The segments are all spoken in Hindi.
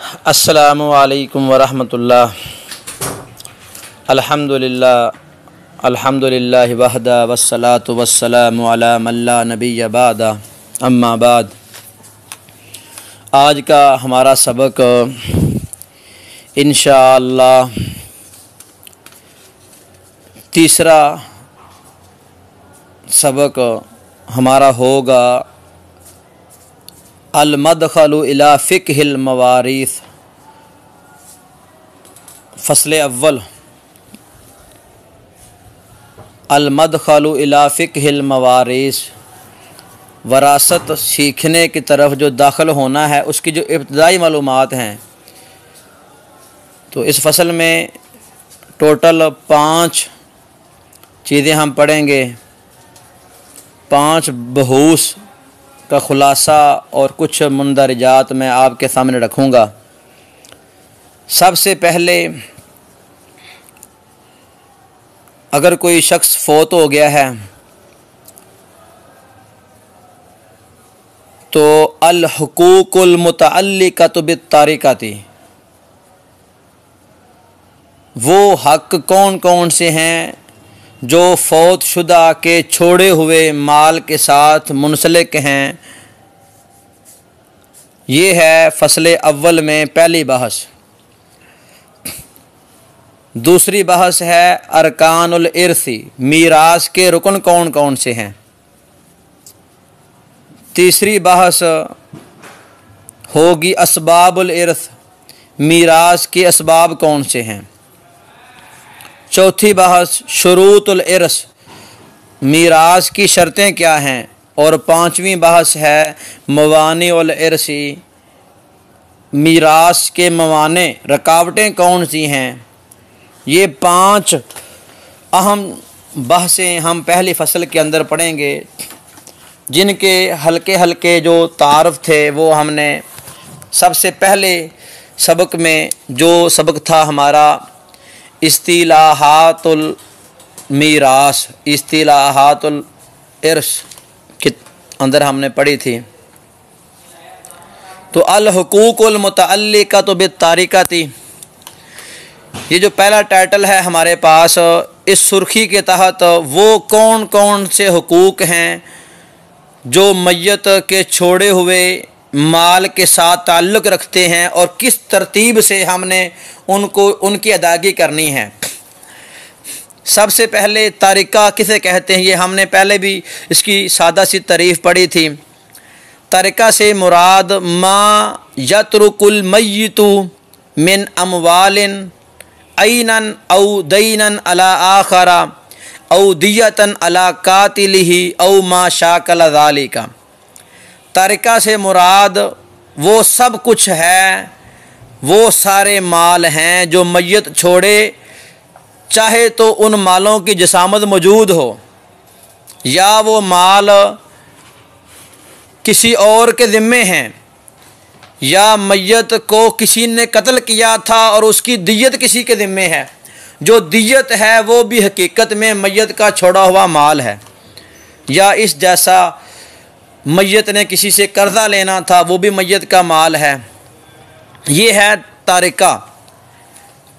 अस्सलामु अलैकुम वरहमतुल्लाह। अल्हम्दुलिल्लाह वहदा वस्सलातु वस्सलामु अला मन ला नबिय्य बादा, अम्मा बाद। आज का हमारा सबक इंशाअल्लाह तीसरा सबक हमारा होगा अल-मदखलु इला फ़िक़्हिल मवारिस। फ़स्ल अव्वल अल-मदखलु इला फ़िक़्हिल मवारिस, वरासत सीखने की तरफ जो दाखिल होना है उसकी जो इब्तिदाई मालूमात हैं। तो इस फ़सल में टोटल 5 चीज़ें हम पढ़ेंगे। 5 बहूस का ख़ुलासा और कुछ मुंदरजात मैं आपके सामने रखूँगा। सबसे पहले, अगर कोई शख्स फ़ौत हो गया है तो अल हुकूकुल मुतअल्लिक़तु बित्तारिक़ति, वो हक़ कौन कौन से हैं जो फ़ौत शुदा के छोड़े हुए माल के साथ मुंसलिक हैं। ये है फ़स्ल अव्वल में पहली बहस। दूसरी बहस है अरकानुल इर्सी, मीरास के रुकन कौन कौन से हैं। तीसरी बहस होगी असबाबुल इर्स, मीरास के असबाब कौन से हैं। चौथी बहस शुरूतुल इर्स, मीरास की शर्तें क्या हैं। और 5वीं बहस है मवानिउल इर्सी, मीरास के मवाने रुकावटें कौन सी हैं। ये 5 अहम बहसें हम पहली फ़सल के अंदर पढ़ेंगे, जिनके हल्के हल्के जो तारफ़ थे वो हमने सबसे पहले सबक में, जो सबक था हमारा इस्तिलाहातुल मीरास, इस्तिलाहातुल इर्स के अंदर हमने पढ़ी थी। तो अल हुकूकुल मुतअल्लिक़तु बित्तारिक़ति, ये जो पहला टाइटल है हमारे पास, इस सुर्खी के तहत वो कौन कौन से हुकूक हैं जो मय्यत के छोड़े हुए माल के साथ ताल्लुक़ रखते हैं और किस तरतीब से हमने उनकी अदायगी करनी है। सबसे पहले तारिका किसे कहते हैं, ये हमने पहले भी इसकी सादा सी तारीफ़ पढ़ी थी। तारिका से मुराद मा यत्रुकुल मय्यितु मिन अमवालिन ऐनन औ दैनन अला आखरा औ दियतन अला कातिलिही औ मा शाकल ज़ालिका। तारिका से मुराद वो सब कुछ है, वो सारे माल हैं जो मय्यत छोड़े, चाहे तो उन मालों की जसामत मौजूद हो या वो माल किसी और के ज़िम्मे हैं, या मय्यत को किसी ने कत्ल किया था और उसकी दियत किसी के ज़िम्मे है। जो दियत है वो भी हकीकत में मय्यत का छोड़ा हुआ माल है, या इस जैसा मय्यत ने किसी से कर्ज़ा लेना था वो भी मय्यत का माल है। ये है तारिका।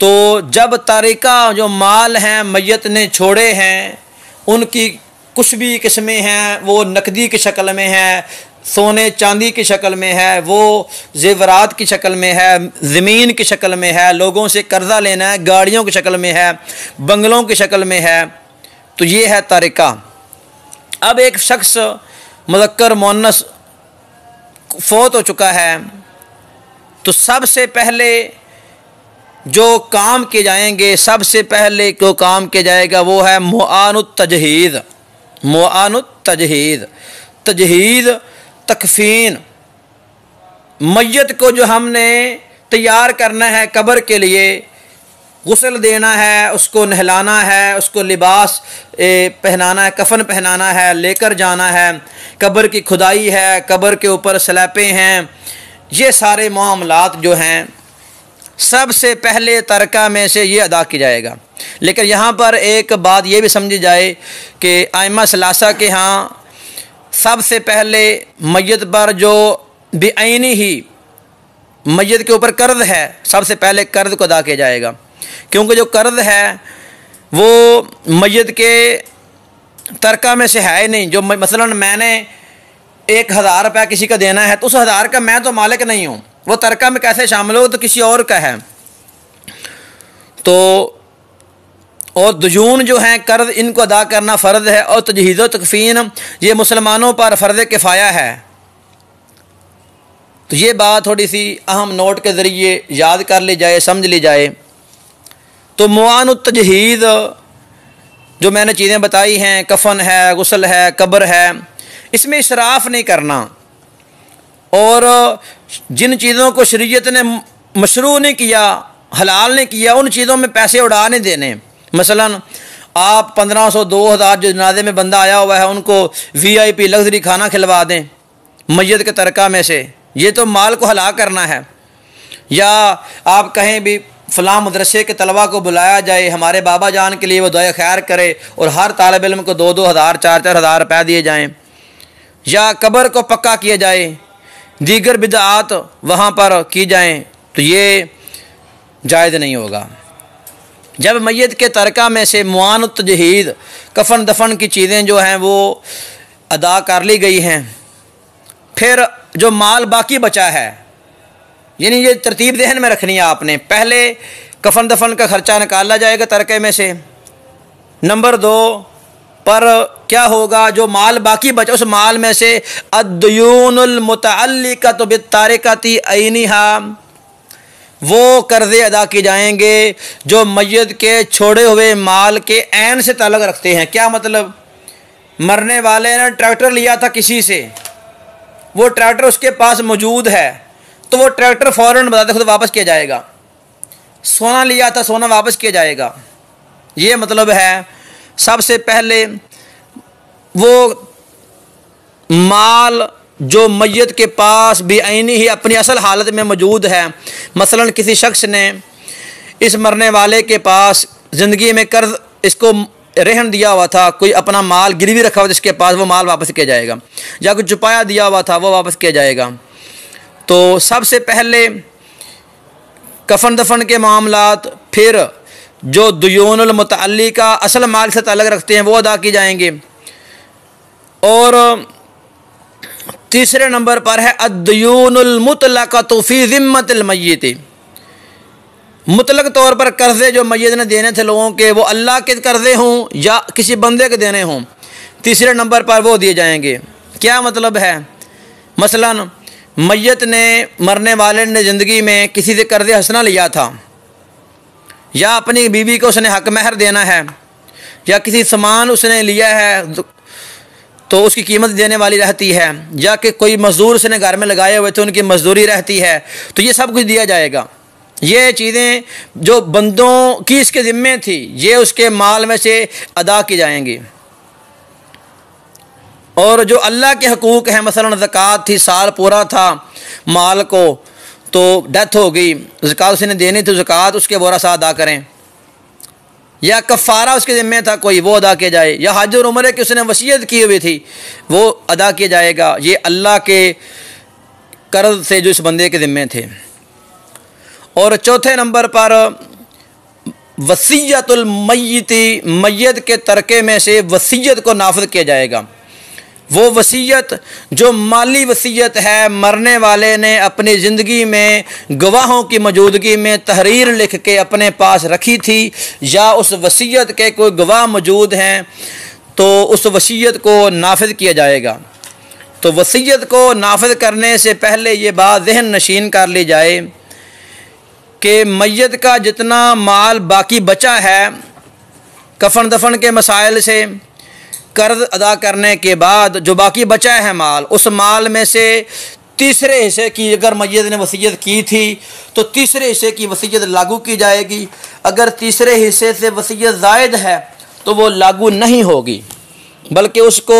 तो जब तारिका जो माल हैं मय्यत ने छोड़े हैं, उनकी कुछ भी किस्में हैं, वो नकदी की शक्ल में है, सोने चांदी की शक्ल में है, वो ज़ेवरात की शक्ल में है, ज़मीन की शक्ल में है, लोगों से कर्ज़ा लेना है, गाड़ियों की शक्ल में है, बंगलों की शक्ल में है। तो ये है तारिका। अब एक शख्स मुज़क्कर मुअन्नस फ़ौत हो चुका है, तो सबसे पहले जो काम किए जाएंगे, सबसे पहले जो काम किया जाएगा वो है मुआनुत तजहीज़। मुआनुत तजहीज़, तजहीज़ तकफ़ीन, मय्यत को जो हमने तैयार करना है कब्र के लिए, गुस्ल देना है, उसको नहलाना है, उसको लिबास पहनाना है, कफन पहनाना है, लेकर जाना है, कब्र की खुदाई है, कब्र के ऊपर स्लैपें हैं, ये सारे मामलात जो हैं सबसे पहले तरका में से ये अदा की जाएगा। लेकिन यहाँ पर एक बात ये भी समझी जाए कि आइमा सलासा के यहाँ सबसे पहले मय्यत पर जो बेआइनी ही मैयत के ऊपर कर्ज है, सबसे पहले कर्ज को अदा किया जाएगा, क्योंकि जो कर्ज है वो मैयत के तरका में से है ही नहीं। जो मसलन मैंने 1000 रुपया किसी का देना है तो उस 1000 का मैं तो मालिक नहीं हूँ, वो तरका में कैसे शामिल हो, तो किसी और का है। तो और दुजून जो हैं कर्ज, इनको अदा करना फ़र्ज़ है। और तजहीज़ व तकफ़ीन ये मुसलमानों पर फ़र्ज़ किफ़ाया है। तो ये बात थोड़ी सी अहम नोट के ज़रिए याद कर ली जाए, समझ ली जाए। तो मुआनुत तजहीज़ जो मैंने चीज़ें बताई हैं, कफ़न है, गुस्ल है, कब्र है, इसमें इसराफ़ नहीं करना। और जिन चीज़ों को शरीयत ने मशरू नहीं किया, हलाल नहीं किया, उन चीज़ों में पैसे उड़ा नहीं देने। मसलन आप 1500 2000 जो जनाजे में बंदा आया हुआ है उनको VIP लग्जरी खाना खिलवा दें मैयत के तरका में से, ये तो माल को हला करना है। या आप कहें भी फ़लाँ मदरसे के तलबा को बुलाया जाए, हमारे बाबा जान के लिए वो दुआ खैर करे और हर तालिब इल्म को 2-2 हज़ार 4-4 हज़ार रुपये दिए जाएँ। या कब्र को पक्का किया जाए, दीगर बिदआत वहाँ पर की जाएँ, तो ये जायज़ नहीं होगा। जब मैयत के तरका में से मुआनुत तजहीज़ कफ़न दफन की चीज़ें जो हैं वो अदा कर ली गई हैं, फिर जो माल बाकी बचा है, यानी ये तरतीब ज़हन में रखनी है आपने। पहले कफ़न दफन का ख़र्चा निकाला जाएगा तरके में से। नंबर 2 पर क्या होगा, जो माल बाकी बचा उस माल में से अद्दयूनुल मुतअल्लिक़तु बित्तारिकति ऐनिहा, वो कर्ज़े अदा किए जाएंगे जो मैयत के छोड़े हुए माल के ऐन से ताल्लुक़ रखते हैं। क्या मतलब, मरने वाले ने ट्रैक्टर लिया था किसी से, वो ट्रैक्टर उसके पास मौजूद है, तो वो ट्रैक्टर फ़ौरन बताते खुद वापस किया जाएगा। सोना लिया था, सोना वापस किया जाएगा। ये मतलब है सबसे पहले वो माल जो मैयत के पास बेआईनी ही अपनी असल हालत में मौजूद है। मसलन किसी शख्स ने इस मरने वाले के पास ज़िंदगी में कर्ज इसको रहन दिया हुआ था, कोई अपना माल गिरवी रखा हुआ जिसके पास, वो माल वापस किया जाएगा। या कुछ छुपाया दिया हुआ था वो वापस किया जाएगा। तो सबसे पहले कफ़न दफन के मामलात, फिर जो दुयूनुल मुतअल्लिका असल माल से ताल्लुक़ रखते हैं वो अदा की जाएंगे। और तीसरे नंबर पर है अद्दयूनुल मुतलक़तु फ़ी ज़िम्मतिल मय्यित, मुतलक तौर पर कर्ज़े जो मैयत ने देने थे लोगों के, वो अल्लाह के कर्ज़े हों या किसी बंदे के देने हों, तीसरे नंबर पर वो दिए जाएंगे। क्या मतलब है, मसलन मैयत ने, मरने वाले ने ज़िंदगी में किसी से कर्ज़े हसना लिया था, या अपनी बीवी को उसने हक महर देना है, या किसी सामान उसने लिया है तो उसकी कीमत देने वाली रहती है, या कि कोई मज़दूर उसने घर में लगाए हुए थे उनकी मजदूरी रहती है, तो ये सब कुछ दिया जाएगा। ये चीज़ें जो बंदों की इसके ज़िम्मे थी, ये उसके माल में से अदा की जाएंगी। और जो अल्लाह के हकूक़ हैं, मसलन ज़कात थी, साल पूरा था माल को, तो डेथ हो गई, ज़कात उसने देनी थी, ज़कात उसके बोरा सा अदा करें। या कफ़ारा उसके ज़िम्मे था कोई, वो अदा किया जाए। या हज और उम्रे की उसने वसीयत की हुई थी, वो अदा किया जाएगा। ये अल्लाह के कर्ज से जो इस बंदे के ज़िम्मे थे। और चौथे नंबर पर वसीयतुल मय्यिती, मैयत के तरके में से वसीयत को नाफिज़ किया जाएगा। वो वसीयत जो माली वसीयत है, मरने वाले ने अपनी ज़िंदगी में गवाहों की मौजूदगी में तहरीर लिख के अपने पास रखी थी, या उस वसीयत के कोई गवाह मौजूद हैं, तो उस वसीयत को नाफिज़ किया जाएगा। तो वसीयत को नाफिज़ करने से पहले ये बात ज़हन नशीन कर ली जाए कि मैयत का जितना माल बाकी बचा है कफ़न दफन के मसाइल से, कर्ज अदा करने के बाद जो बाकी बचा है माल, उस माल में से तीसरे हिस्से की, अगर मैयत ने वसीयत की थी तो तीसरे हिस्से की वसीयत लागू की जाएगी। अगर तीसरे हिस्से से वसीयत ज़ायद है तो वो लागू नहीं होगी, बल्कि उसको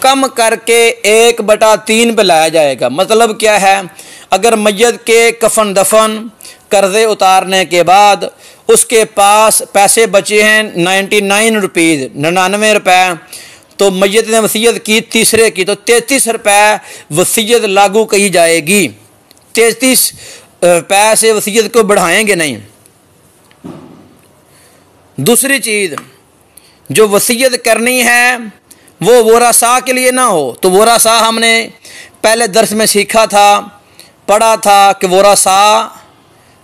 कम करके 1/3 पे लाया जाएगा। मतलब क्या है, अगर मैयत के कफ़न दफन कर्ज़े उतारने के बाद उसके पास पैसे बचे हैं 99 रुपीज़, 99 रुपये, तो मैयत ने वसीयत की तीसरे की, तो 33 रुपये वसीयत लागू कही जाएगी। 33 पैसे वसीयत को बढ़ाएंगे नहीं। दूसरी चीज़, जो वसीयत करनी है वो वरासा के लिए ना हो। तो वरासा हमने पहले दर्स में सीखा था, पढ़ा था कि वरासा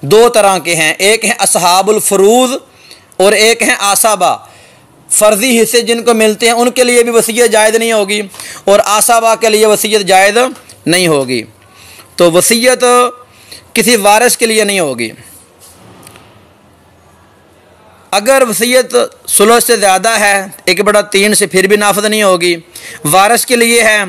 दो तरह के हैं, एक है असहाबुल फरूज और एक है आसाबा। फ़र्ज़ी हिस्से जिनको मिलते हैं उनके लिए भी वसीयत जायज़ नहीं होगी और आसाबा के लिए वसीयत जायज़ नहीं होगी। तो वसीयत किसी वारिस के लिए नहीं होगी। अगर वसीयत सुलह से ज़्यादा है 1/3 से फिर भी नाफिज़ नहीं होगी। वारिस के लिए है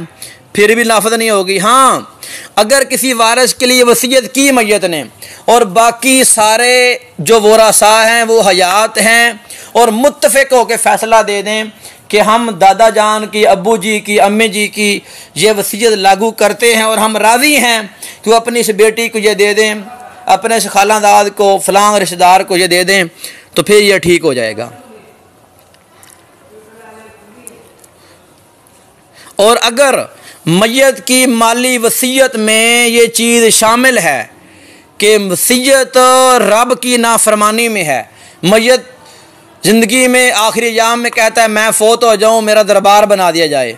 फिर भी नाफिज़ नहीं होगी। हाँ, अगर किसी वारिस के लिए वसीयत की मैयत ने और बाकी सारे जो वरासा हैं वो हयात हैं और मुत्तफ़िक़ होकर फ़ैसला दे दें कि हम दादा जान की, अब्बू जी की, अम्मी जी की ये वसीयत लागू करते हैं और हम राज़ी हैं कि वो अपनी इस बेटी को ये दे दें, अपने इस खालादाद को, फ़लाँ रिश्तेदार को ये दे दें, तो फिर यह ठीक हो जाएगा। और अगर मैयत की माली वसीयत में ये चीज़ शामिल है कि वसीयत रब की नाफरमानी में है, मैयत ज़िंदगी में आखिरी याम में कहता है मैं फ़ौत हो जाऊँ, मेरा दरबार बना दिया जाए,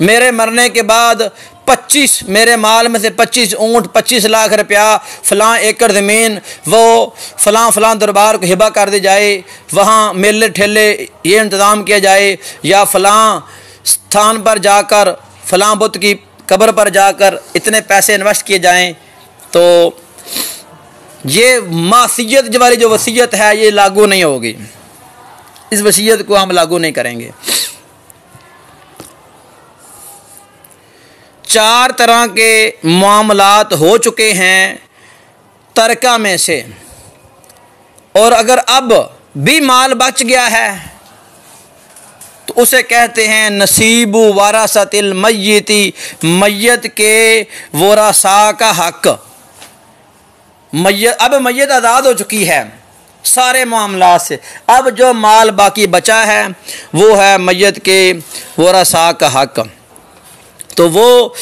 मेरे मरने के बाद 25 मेरे माल में से 25 ऊँट, 25 लाख रुपया, फ़लाँ एकड़ ज़मीन वो फ़लाँ दरबार को हिबा कर दी जाए, वहाँ मेले ठेले ये इंतज़ाम किया जाए, या फ़लाँ स्थान पर जाकर फ़लाँ बुत की कब्र पर जाकर इतने पैसे इन्वेस्ट किए जाएं, तो ये मासियत वाली जो वसीयत है ये लागू नहीं होगी। इस वसीयत को हम लागू नहीं करेंगे। 4 तरह के मामलात हो चुके हैं तरका में से, और अगर अब भी माल बच गया है तो उसे कहते हैं नसीबु वारासतिल मय्यती, मैयत के वरासा का हक। अब मैयत आज़ाद हो चुकी है सारे मामला से, अब जो माल बाकी बचा है वो है मैयत के वरासा का हक। तो वो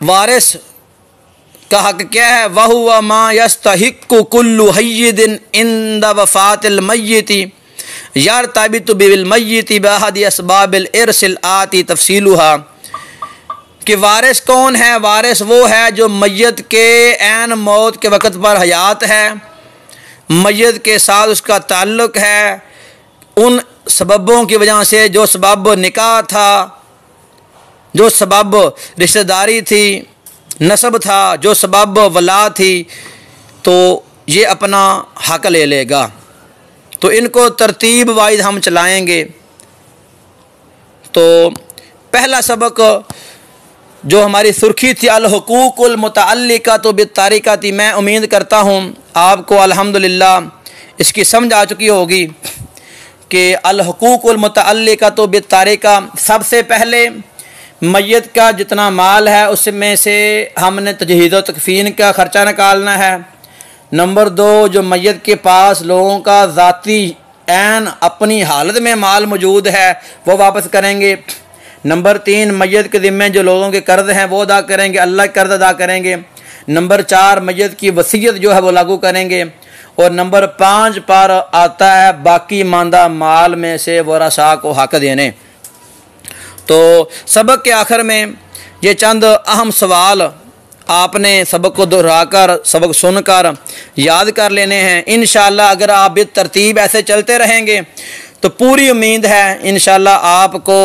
वारिस का हक क्या है? वहुवा मा यस्तहिक्कु कुल्लु हय्यिदिन इंद वफ़ातिल मय्यती यर्तबितु बिल मय्यती बअहदि अस्बाबिल इर्सिल आती तफसीलुहा। कि वारिस कौन है? वारिस वो है जो मैयत के ऐन मौत के वक़्त पर हयात है, मैयत के साथ उसका ताल्लुक़ है उन सबबों की वजह से, जो सबब निकाह था, जो सबब रिश्तेदारी थी, नसब था, जो सबब वला थी, तो ये अपना हक ले लेगा। तो इनको तरतीब वाइज हम चलाएंगे। तो पहला सबक जो हमारी सुर्खी थी अल हुकूकुल मुतअल्लिक़तु बित्तारिक़ति, मैं उम्मीद करता हूँ आपको अल्हम्दुलिल्लाह इसकी समझ आ चुकी होगी कि अल हुकूकुल मुतअल्लिक़तु बित्तारिक़ा, सबसे पहले मैयत का जितना माल है उसमें से हमने तजहीज़ व तकफ़ीन का ख़र्चा निकालना है। नंबर 2, जो मैयत के पास लोगों का ज़ाती ऐन अपनी हालत में माल मौजूद है वो वापस करेंगे। नंबर 3, मैयत के ज़िम्मे जो लोगों के कर्ज़ हैं वो अदा करेंगे, अल्लाह के कर्ज़ अदा करेंगे। नंबर 4, मैयत की वसीयत जो है वो लागू करेंगे। और नंबर 5 पर आता है बाकी मांदा माल में से वरासा को हक देने। तो सबक के आखिर में ये चंद अहम सवाल आपने सबक को दोहराकर, सबक सुनकर याद कर लेने हैं। इंशाअल्लाह अगर आप बेतरतीब ऐसे चलते रहेंगे तो पूरी उम्मीद है इंशाअल्लाह आपको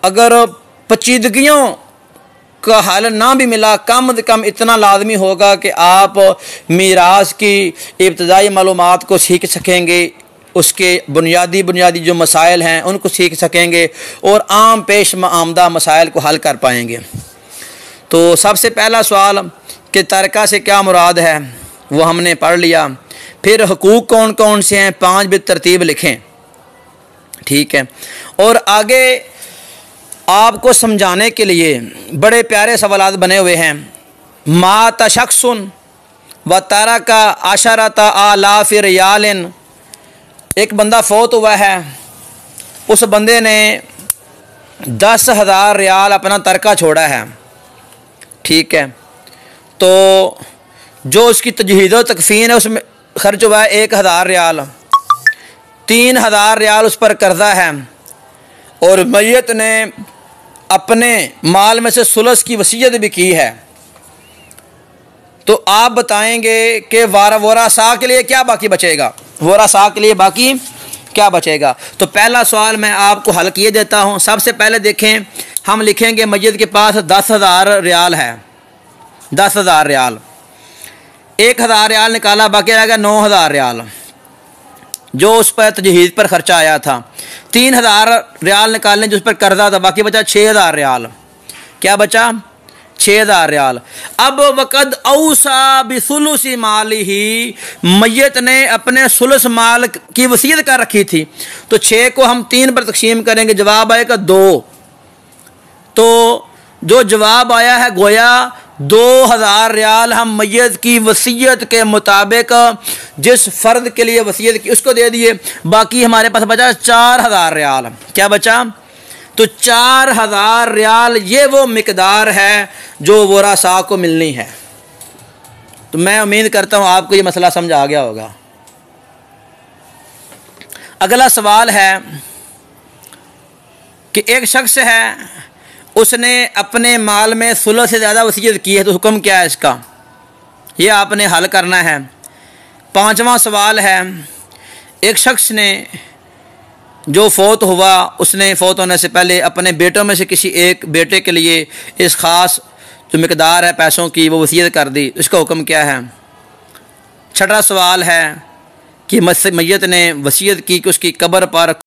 अगर पेचीदगियों का हल ना भी मिला, कम से कम इतना लाजमी होगा कि आप मीरास की इब्तदाई मालूमात को सीख सकेंगे, उसके बुनियादी जो मसाइल हैं उनको सीख सकेंगे और आम पेश आमदा मसाइल को हल कर पाएंगे। तो सबसे पहला सवाल कि तरका से क्या मुराद है वो हमने पढ़ लिया। फिर हुकूक कौन कौन से हैं 5 बेतरतीब लिखें, ठीक है। और आगे आपको समझाने के लिए बड़े प्यारे सवालात बने हुए हैं। मा तशख्सुन व तरका अशरता आलाफ रियालिन, एक बंदा फौत हुआ है, उस बंदे ने 10,000 रियाल अपना तरका छोड़ा है, ठीक है। तो जो उसकी तजहीद व तकफ़ीन है उसमें खर्च हुआ है 1000 रियाल, 3000 रियाल उस पर कर्जा है, और मैयत ने अपने माल में से सुलस की वसीयत भी की है। तो आप बताएंगे कि वरासा के लिए क्या बाकी बचेगा, वरासा के लिए बाकी क्या बचेगा। तो पहला सवाल मैं आपको हल किए देता हूँ। सबसे पहले देखें, हम लिखेंगे मैयत के पास 10,000 रियाल है, 10,000 रियाल, 1,000 रियाल निकाला, बाकी रह गया 9,000 रियाल जो उस पर तजहीज़ पर खर्चा आया था। 3,000 रियाल निकालने जो उस पर कर्जा था, बाकी बचा 6,000 रियाल। क्या बचा? 6,000 रियाल। अब वक़द औसा बिसुलुसी माल ही, मैयत ने अपने सुलस माल की वसीयत कर रखी थी, तो 6 को हम 3 पर तकसीम करेंगे, जवाब आएगा 2। तो जो जवाब आया है गोया 2,000 रियाल हम मैयत की वसीयत के मुताबिक जिस फ़र्द के लिए वसीयत की उसको दे दिए। बाकी हमारे पास बचा 4,000 रियाल। क्या बचा? तो 4,000 रियाल ये वो मिकदार है जो वरासा को मिलनी है। तो मैं उम्मीद करता हूँ आपको ये मसला समझ आ गया होगा। अगला सवाल है कि एक शख्स है, उसने अपने माल में 16 से ज़्यादा वसीयत की है, तो हुक्म क्या है इसका, ये आपने हल करना है। 5वां सवाल है, एक शख्स ने जो फौत हुआ, उसने फौत होने से पहले अपने बेटों में से किसी एक बेटे के लिए इस ख़ास जो मिकदार है पैसों की वो वसीयत कर दी, इसका हुक्म क्या है। 6वां सवाल है कि मैयत ने वसीयत की कि उसकी कब्र पर